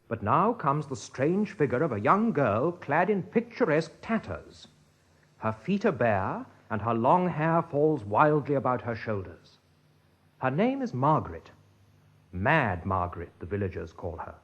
But now comes the strange figure of a young girl clad in picturesque tatters. Her feet are bare, and her long hair falls wildly about her shoulders. Her name is Margaret. Mad Margaret, the villagers call her.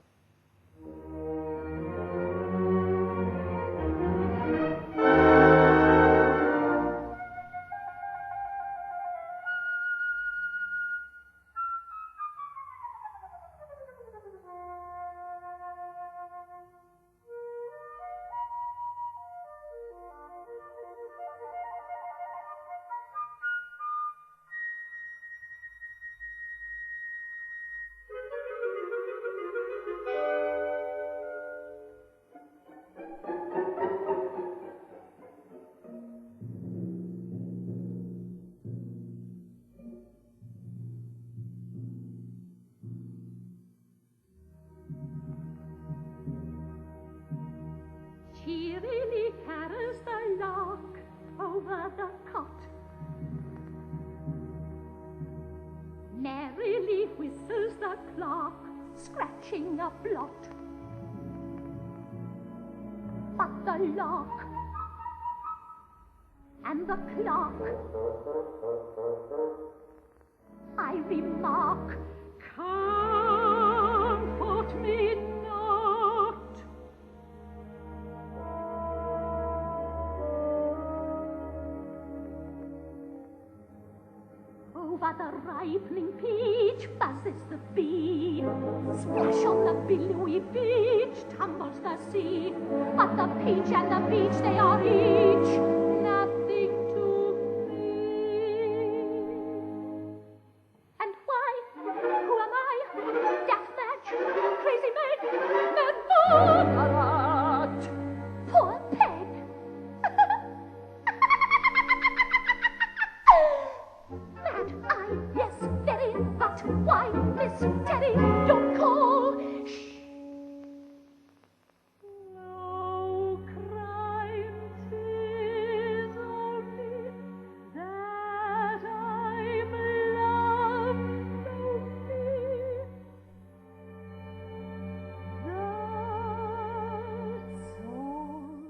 Cheerily carols the lark over the cot. Merrily whistles the clerk, scratching a blot. But the lark and the clerk, I remark, comfort me not. Over the ripening peach buzzes the bee. Splash on the billowy beach tumbles the sea. But the peach and the beach, they are each nothing to me. And why? Who am I? Death match? Crazy Meg? Mad Margaret? Poor Peg! Mad I, yes, very, but why, Miss Terry, don't call. Shh. No crime 'tis only that I'm loved only. That's all.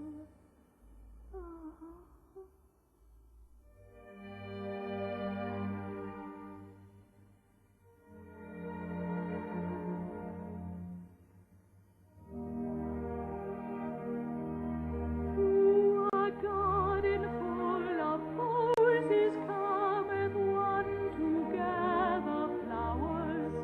To a garden full of posies cometh one to gather flowers,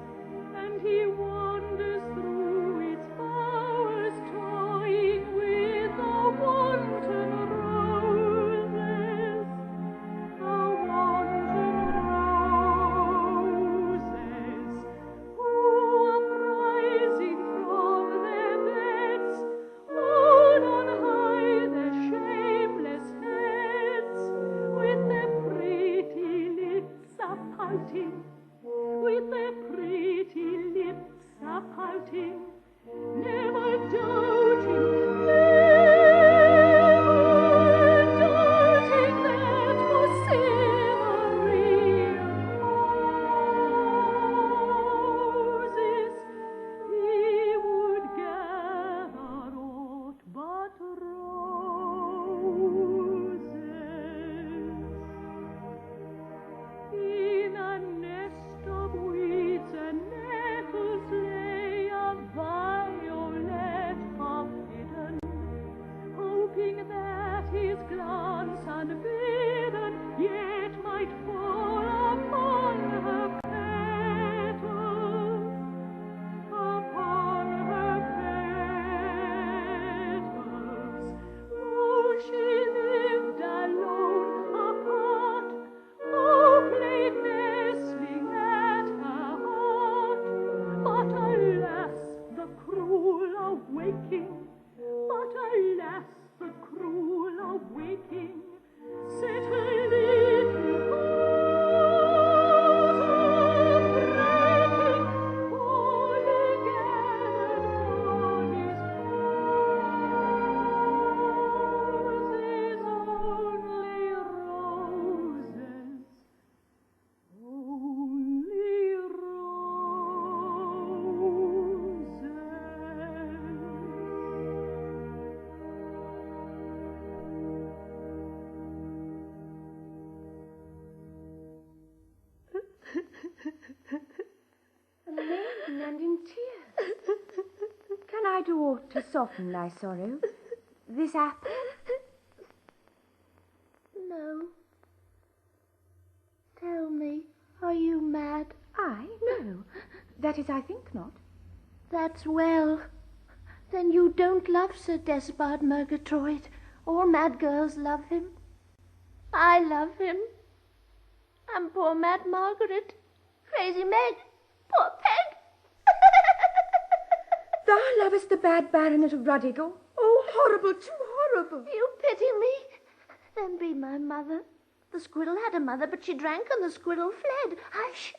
and he wanders through its bowers, toying with the wanton roses, the wanton roses, who uprising from their beds, hold on high their shameless heads, with their pretty lips a-pouting, with their pretty lips a-pouting, never doubting, that for silvery roses he would gather aught but roses. In a nest of weeds and nettles lay a violet I do aught to soften thy sorrow? This apple? No. Tell me, are you mad? I? No. That is, I think not. That's well. Then you don't love Sir Despard Murgatroyd. All mad girls love him. I love him. And poor mad Margaret. Crazy Meg. Poor Peg. Thou lovest the bad baronet of Ruddigore? Oh, horrible, too horrible. You pity me? Then be my mother. The squirrel had a mother, but she drank and the squirrel fled. Hush!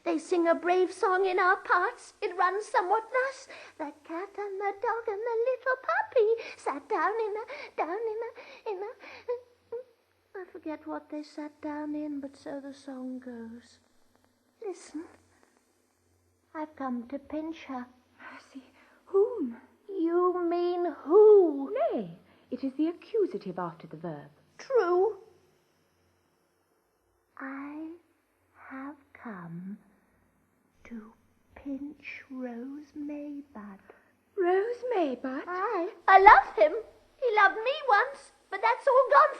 They sing a brave song in our parts. It runs somewhat thus. The cat and the dog and the little puppy sat down in a... I forget what they sat down in, but so the song goes. Listen. I've come to pinch her. Mercy, whom? You mean who? Nay, it is the accusative after the verb. True. I have come to pinch Rose Maybud. Rose Maybud? I love him. He loved me once, but that's all gone.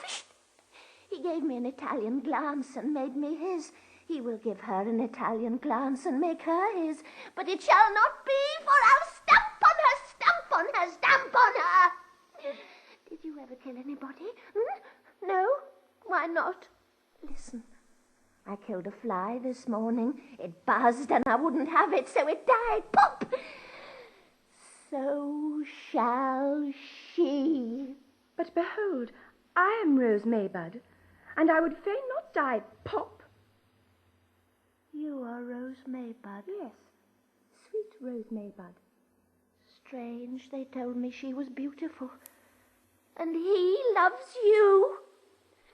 He gave me an Italian glance and made me his. He will give her an Italian glance and make her his. But it shall not be, for I'll stamp on her, stamp on her, stamp on her. Did you ever kill anybody? No? Why not? Listen. I killed a fly this morning. It buzzed and I wouldn't have it, so it died. Pop! So shall she. But behold, I am Rose Maybud, and I would fain not die. Pop! You are Rose Maybud? Yes, sweet Rose Maybud. Strange, they told me she was beautiful. And he loves you.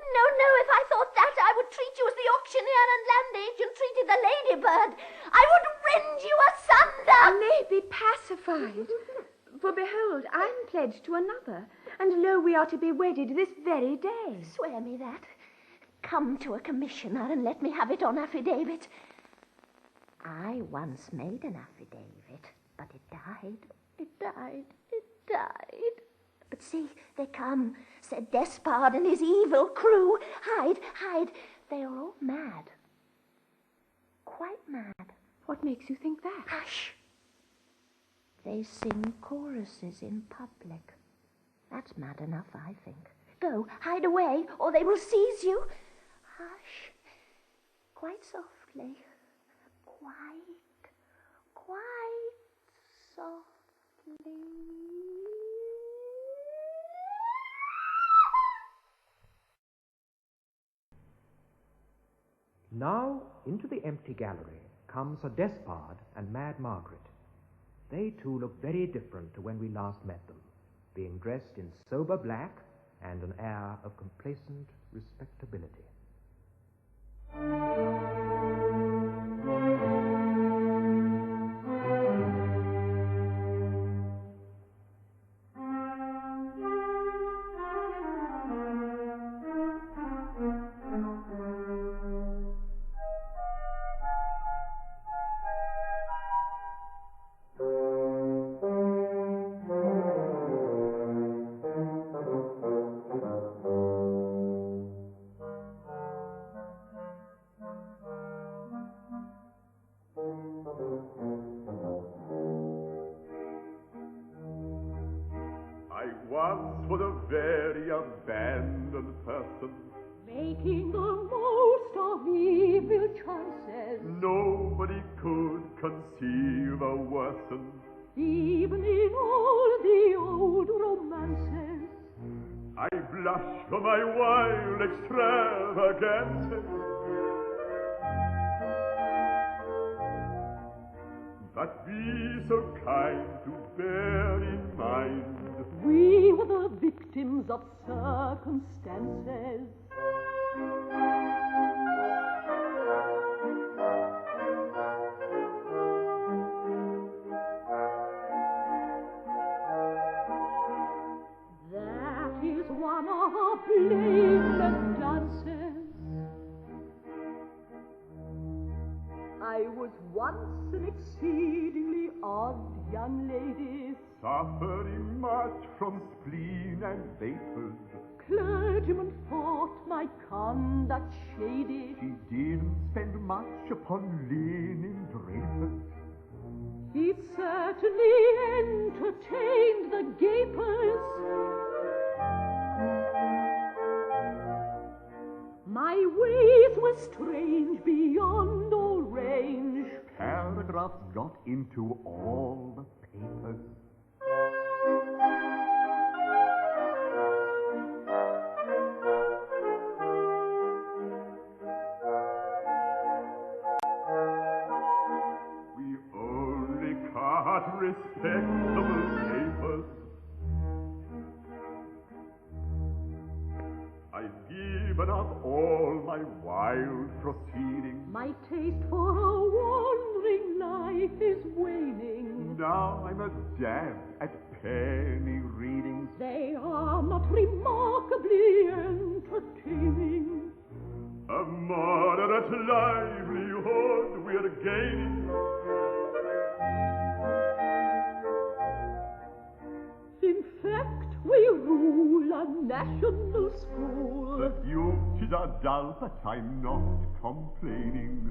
No, if I thought that, I would treat you as the auctioneer and land agent treated the ladybird. I would rend you asunder. Nay, be pacified. For behold, I am pledged to another, and lo, we are to be wedded this very day. Swear me that. Come to a commissioner and let me have it on affidavit. I once made an affidavit, but it died. It died. But see, they come, Sir Despard and his evil crew. Hide. They are all mad. Quite mad. What makes you think that? Hush. They sing choruses in public. That's mad enough, I think. Go, hide away, or they will seize you. Hush. Quite softly. Quite softly. Now, into the empty gallery come Sir Despard and Mad Margaret. They too look very different to when we last met them, being dressed in sober black and an air of complacent respectability. Once was a very abandoned person, making the most of evil chances. Nobody could conceive a worse one. Even in all the old romances, I blush for my wild extravagances. But be so kind to bear in mind we were the victims of circumstances. That is one of our blameless dances. I was once an exceedingly odd young lady, suffering much from spleen and vapors. Clergyman thought my conduct shady. He didn't spend much upon linen drapers. He certainly entertained the gapers. My ways were strange beyond all range. Paragraphs got into all the papers. We only cut respectable papers. I've given up all my wild proceedings. My taste for a wandering life is waning. Now I'm a dab at penny readings. They are not remarkably entertaining. A moderate livelihood we're gaining. In fact, we rule a national The school. duties are dull, but I'm not complaining.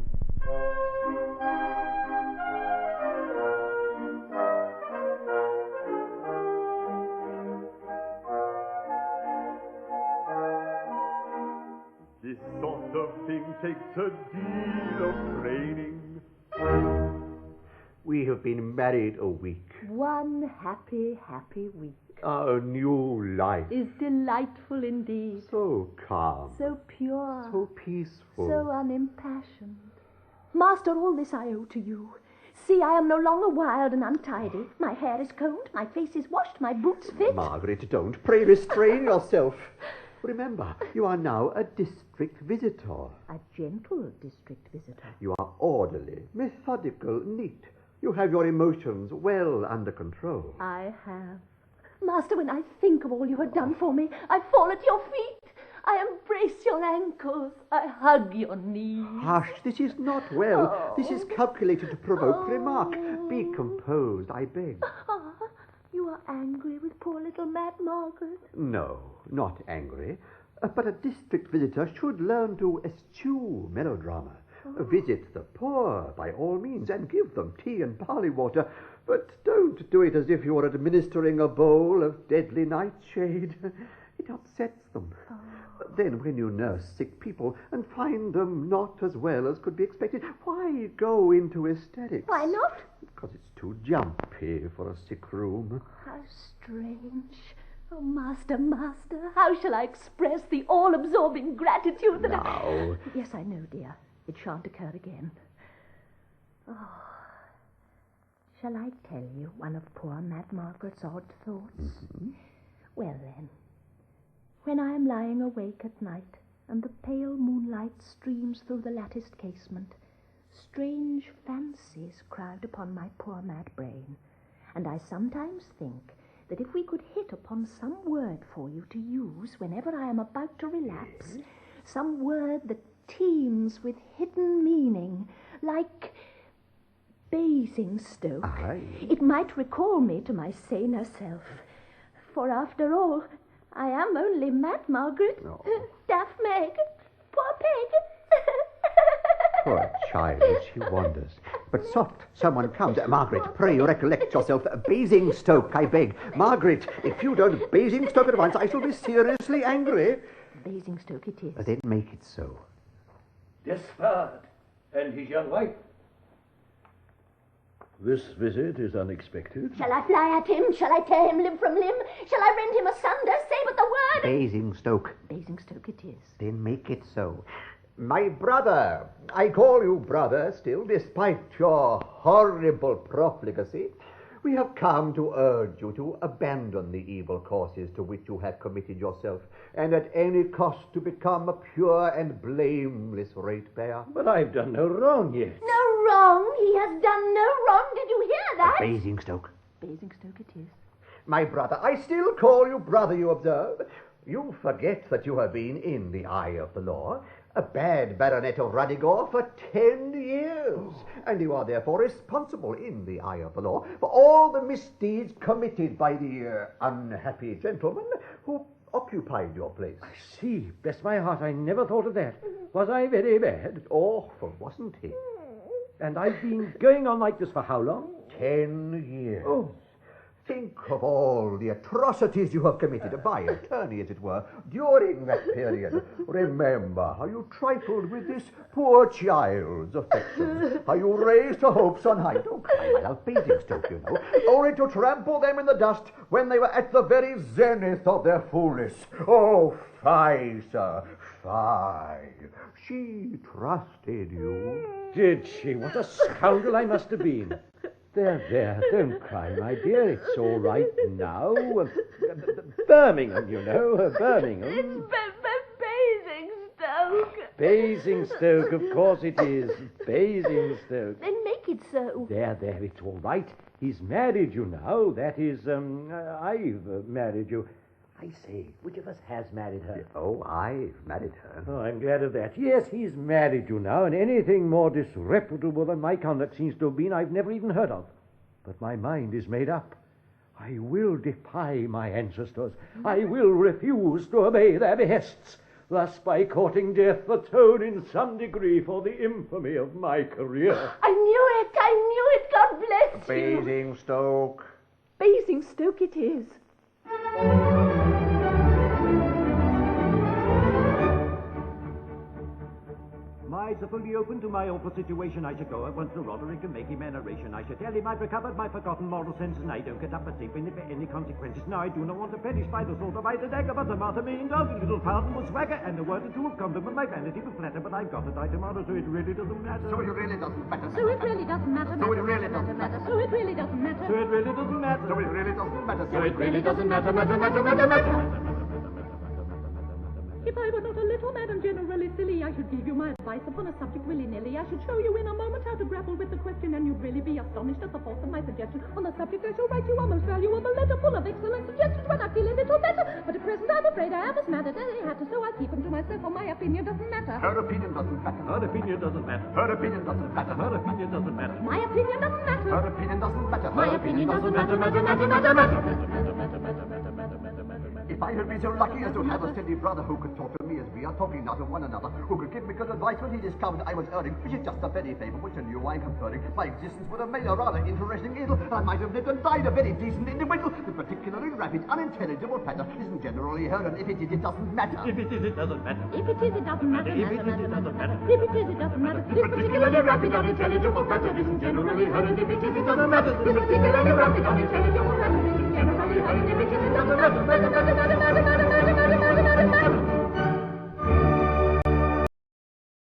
This sort of thing takes a deal of training. We have been married a week. One happy, happy week Our new life. is delightful indeed. So calm. So pure. So peaceful. So unimpassioned. Master, all this I owe to you. See, I am no longer wild and untidy. My hair is combed, my face is washed, my boots fit. Margaret, don't. Pray restrain yourself. Remember, you are now a district visitor. A gentle district visitor. You are orderly, methodical, neat. You have your emotions well under control. I have. Master, when I think of all you have done for me, I fall at your feet. I embrace your ankles. I hug your knees. Hush, this is not well. This is calculated to provoke remark. Be composed, I beg. Ah, you are angry with poor little Mad Margaret. No, not angry. But a district visitor should learn to eschew melodrama. Visit the poor, by all means, and give them tea and barley water. But don't do it as if you were administering a bowl of deadly nightshade. It upsets them. Then when you nurse sick people and find them not as well as could be expected, why go into hysterics? Why not? Because it's too jumpy for a sick room. How strange. Oh, master, master, how shall I express the all-absorbing gratitude that Now. Yes, I know, dear. It shan't occur again. Oh, shall I tell you one of poor Mad Margaret's odd thoughts? Mm-hmm. Well, then, when I am lying awake at night and the pale moonlight streams through the latticed casement, strange fancies crowd upon my poor mad brain, and I sometimes think that if we could hit upon some word for you to use whenever I am about to relapse, some word that teems with hidden meaning, like Basingstoke, Aye. it might recall me to my saner self. For after all, I am only Mad Margaret, Oh. Daft Meg, poor Peg. Poor child, she wanders. But soft, someone comes. Margaret, pray recollect yourself. Basingstoke, I beg. Margaret, if you don't Basingstoke at once, I shall be seriously angry. Basingstoke it is. Then make it so. Despard and his young wife. This visit is unexpected. Shall I fly at him? Shall I tear him limb from limb? Shall I rend him asunder? Say but the word. Basingstoke. Basingstoke it is. Then make it so. My brother, I call you brother still, despite your horrible profligacy. We have come to urge you to abandon the evil courses to which you have committed yourself, and at any cost to become a pure and blameless ratepayer. But I've done no wrong yet. No wrong. He has done no wrong. Did you hear that? Basingstoke. Basingstoke it is. My brother, I still call you brother, you observe. You forget that you have been in the eye of the law. a bad baronet of Ruddigore for 10 years, and you are therefore responsible in the eye of the law for all the misdeeds committed by the unhappy gentleman who occupied your place. I see. Bless my heart, I never thought of that. Was I very bad? Awful, wasn't he? And I've been going on like this for how long? 10 years. Oh. Think of all the atrocities you have committed, by attorney, as it were, during that period. Remember how you trifled with this poor child's affections, how you raised her hopes on high. Don't cry, my love, Basingstoke, you know, only to trample them in the dust when they were at the very zenith of their fullness. Oh, fie, sir, fie. She trusted you. Did she? What a scoundrel I must have been. There, don't cry, my dear. It's all right now. Birmingham, you know, Birmingham. It's Basingstoke. Basingstoke, of course it is. Basingstoke. Then make it so. There, it's all right. He's married you now. That is, I've married you. I say, which of us has married her? Oh, I've married her. Oh, I'm glad of that. Yes, he's married you now, and anything more disreputable than my conduct seems to have been I've never even heard of. But my mind is made up. I will defy my ancestors. I will refuse to obey their behests. Thus, by courting death, atone in some degree for the infamy of my career. I knew it. God bless you. Basingstoke. Basingstoke it is. I suppose he open to my awful situation. I should go at once to Roderick and make him an oration. I should tell him I've recovered my forgotten moral sense, and I don't get up a sleeping for any consequences. Now I do not want to perish by the sword or by the dagger, but the master may indulge a little pardon will swagger, and a word or two of compliment my vanity will flatter, but I've got to die tomorrow, so it really doesn't matter. So it really doesn't matter. So it really doesn't matter. So it really doesn't matter. So it really doesn't matter. So it really doesn't matter. So it really doesn't matter. So it really doesn't matter. If I were not a little mad and generally silly, I should give you my advice upon a subject willy-nilly. I should show you in a moment how to grapple with the question, and you'd really be astonished at the force of my suggestion. On the subject, I shall write you a most valuable letter full of excellent suggestions when I feel a little better. But at present, I'm afraid I am as mad as any hatter, so I keep them to myself, for my opinion doesn't matter. Her opinion doesn't matter. Her opinion doesn't matter. Her opinion doesn't matter. Her opinion doesn't matter. My opinion doesn't matter. Her opinion doesn't matter. My opinion doesn't matter. If I had been so lucky as to have a steady brother who could talk to me as we are talking now to one another, who could give me good advice when he discovered I was erring, which is just a very favour which I knew I'm conferring, my existence would have made a rather interesting idyll, and I might have lived and died a very decent individual. The particularly rapid, unintelligible patter isn't generally heard, and if it is, it doesn't matter. If it is, it doesn't matter. If it is, it doesn't matter. If it is, it doesn't matter. If it is, it doesn't matter. The particularly rapid, unintelligible patter isn't generally heard, and if it is, it doesn't matter. The particularly rapid, unintelligible patter isn't generally heard, and if it is, it doesn't matter.